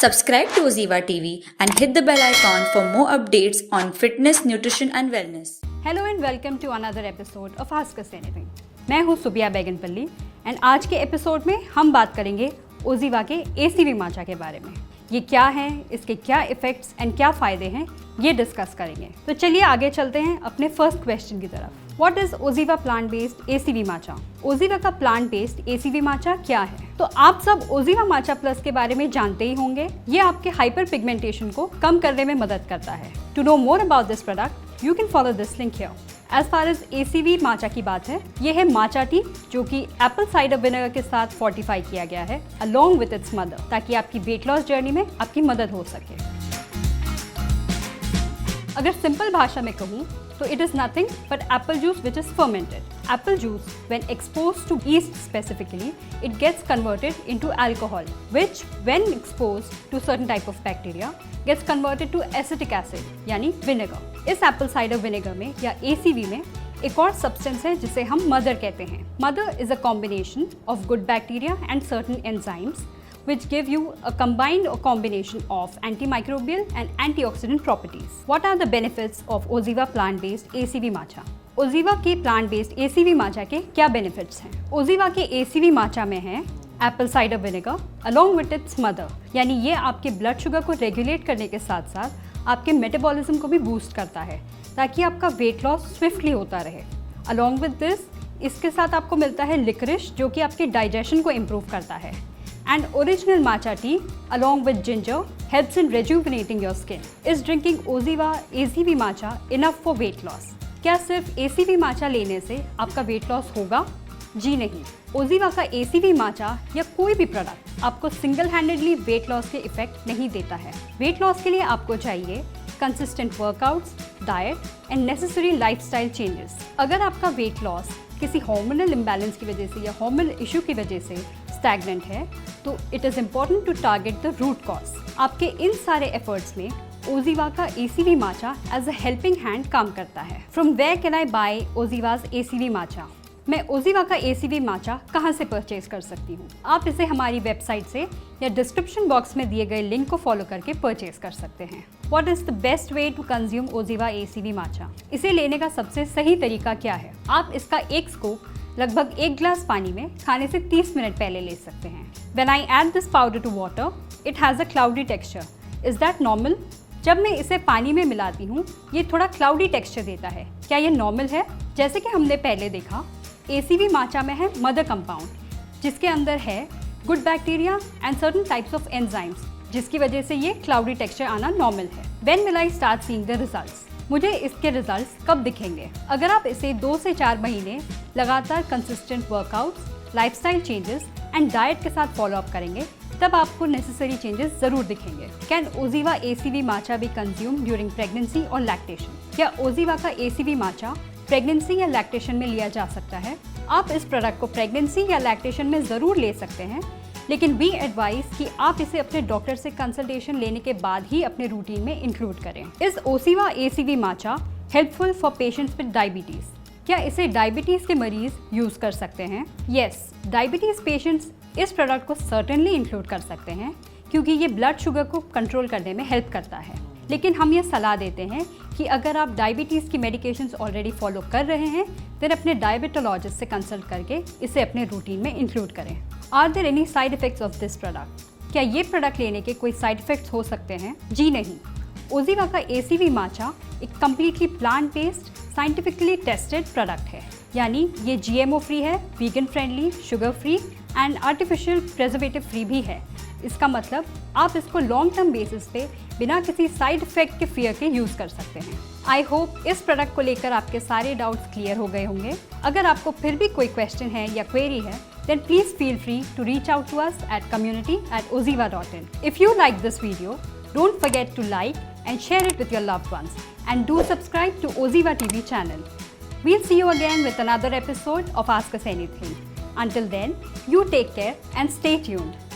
Subscribe to Oziva TV and hit the bell icon for more updates on fitness, nutrition and wellness. Hello and welcome to another episode of ask us anything. मैं हूँ सुबिया बेगनपल्ली and आज के episode में हम बात करेंगे ओजीवा के ACV माचा के बारे में। ये क्या है, इसके क्या इफेक्ट्स एंड क्या फ़ायदे हैं, ये डिस्कस करेंगे। तो चलिए आगे चलते हैं अपने फर्स्ट क्वेश्चन की तरफ। What is OZiva plant based ACV matcha? OZiva का प्लांट बेस्ड एसीवी माचा क्या है? तो आप सब ओजीवा माचा प्लस के बारे में जानते ही होंगे। ये आपके हाइपर पिगमेंटेशन को कम करने में मदद करता है। To know more about this product you can follow this link here. As far as ACV matcha की बात है, ये है माचा टी जो कि एप्पल साइडर विनेगर के साथ फोर्टिफाई किया गया है अलोंग विद इट्स मदर, ताकि आपकी वेट लॉस जर्नी में आपकी मदद हो सके। अगर सिंपल भाषा में कहूँ तो it is nothing but apple juice which is fermented. Apple juice, when exposed to yeast specifically, it gets converted into alcohol, which when exposed to certain type of bacteria, gets converted to acetic acid, यानी vinegar. इस apple cider vinegar में या ACV में एक और substance है जिसे हम mother कहते हैं। Mother is a combination of good bacteria and certain enzymes which give you a combined combination of antimicrobial and antioxidant properties. What are the benefits of Oziva plant-based ACV matcha? Oziva के plant-based ACV matcha के क्या benefits हैं? Oziva के ACV matcha में है Apple cider vinegar along with its mother, यानी ये आपके ब्लड शुगर को रेगुलेट करने के साथ साथ आपके मेटाबॉलिज्म को भी बूस्ट करता है ताकि आपका वेट लॉस स्विफ्टली होता रहे। along with this, इसके साथ आपको मिलता है लिकरिश जो कि आपके डाइजेशन को इम्प्रूव करता है। And original matcha tea along with ginger helps in rejuvenating your skin. Is drinking Oziva ACV matcha enough for weight loss? क्या सिर्फ ACV matcha लेने से आपका weight loss होगा? जी नहीं। Oziva का ACV matcha या कोई भी प्रोडक्ट आपको सिंगल हैंडेडली वेट लॉस के इफेक्ट नहीं देता है। वेट लॉस के लिए आपको चाहिए consistent workouts, diet and necessary lifestyle changes. अगर आपका वेट लॉस किसी हार्मोनल इम्बैलेंस की वजह से या हार्मोनल इशू की वजह से स्टैग्नेंट है तो it is important to target the root cause. आपके इन सारे एफर्ट्स में ओजीवा का ACV matcha as a helping hand काम करता है। From where can I buy OZiva's ACV matcha? मैं ओजीवा का एसीवी माचा कहाँ से परचेज कर सकती हूँ? आप इसे हमारी वेबसाइट से या डिस्क्रिप्शन बॉक्स में दिए गए लिंक को फॉलो करके परचेज कर सकते हैं। What is the best way to consume OZiva ACV matcha? इसे लेने का सबसे सही तरीका क्या है? आप इसका एक स्कूप लगभग 1 ग्लास पानी में खाने से 30 मिनट पहले ले सकते हैं। When I add this powder to water, it has a cloudy texture. Is that normal? जब मैं इसे पानी में मिलाती हूँ ये थोड़ा क्लाउडी टेक्सचर देता है। क्या ये नॉर्मल है? जैसे कि हमने पहले देखा, एसीवी माचा में है मदर कंपाउंड जिसके अंदर है good bacteria and certain types of enzymes जिसकी वजह से ये क्लाउडी टेक्सचर आना नॉर्मल है। When will I start seeing the results? मुझे इसके रिजल्ट्स कब दिखेंगे? अगर आप इसे 2 से 4 महीने लगातार consistent workouts, lifestyle changes and diet के साथ फॉलो अप करेंगे तब आपको नेसेसरी चेंजेस जरूर दिखेंगे। Can OZiva ACV matcha be consume during pregnancy और लैक्टेशन? क्या ओजीवा का एसीवी माचा प्रेगनेंसी या लैक्टेशन में लिया जा सकता है? आप इस प्रोडक्ट को प्रेगनेंसी या लैक्टेशन में ज़रूर ले सकते हैं, लेकिन वी एडवाइस कि आप इसे अपने डॉक्टर से कंसल्टेशन लेने के बाद ही अपने रूटीन में इंक्लूड करें। Is OZiva ACV matcha helpful for patients with diabetes? क्या इसे डायबिटीज़ के मरीज यूज़ कर सकते हैं? यस, डायबिटीज़ पेशेंट्स इस प्रोडक्ट को सर्टेनली इंक्लूड कर सकते हैं क्योंकि ये ब्लड शुगर को कंट्रोल करने में हेल्प करता है। लेकिन हम ये सलाह देते हैं कि अगर आप डायबिटीज़ की मेडिकेशंस ऑलरेडी फॉलो कर रहे हैं फिर अपने डायबिटोलॉजिस्ट से कंसल्ट करके इसे अपने रूटीन में इंक्लूड करें। Are there any side effects of this product? क्या ये प्रोडक्ट लेने के कोई साइड इफेक्ट्स हो सकते हैं? जी नहीं। ओजीवा का एसीवी माचा एक completely plant based scientifically tested product है, यानी ये जीएमओ फ्री है, vegan friendly, sugar free and artificial preservative free भी है। इसका मतलब आप इसको लॉन्ग टर्म बेसिस पे बिना किसी साइड इफेक्ट के फियर के यूज़ कर सकते हैं। आई होप इस प्रोडक्ट को लेकर आपके सारे डाउट्स क्लियर हो गए होंगे। अगर आपको फिर भी कोई क्वेश्चन है या क्वेरी है then please feel free to reach out to us at community@oziva.in. If you like this video, don't forget to like and share it with your loved ones and do subscribe to Oziva TV channel. We'll see you again with another episode of Ask Us Anything. Until then, you take care and stay tuned.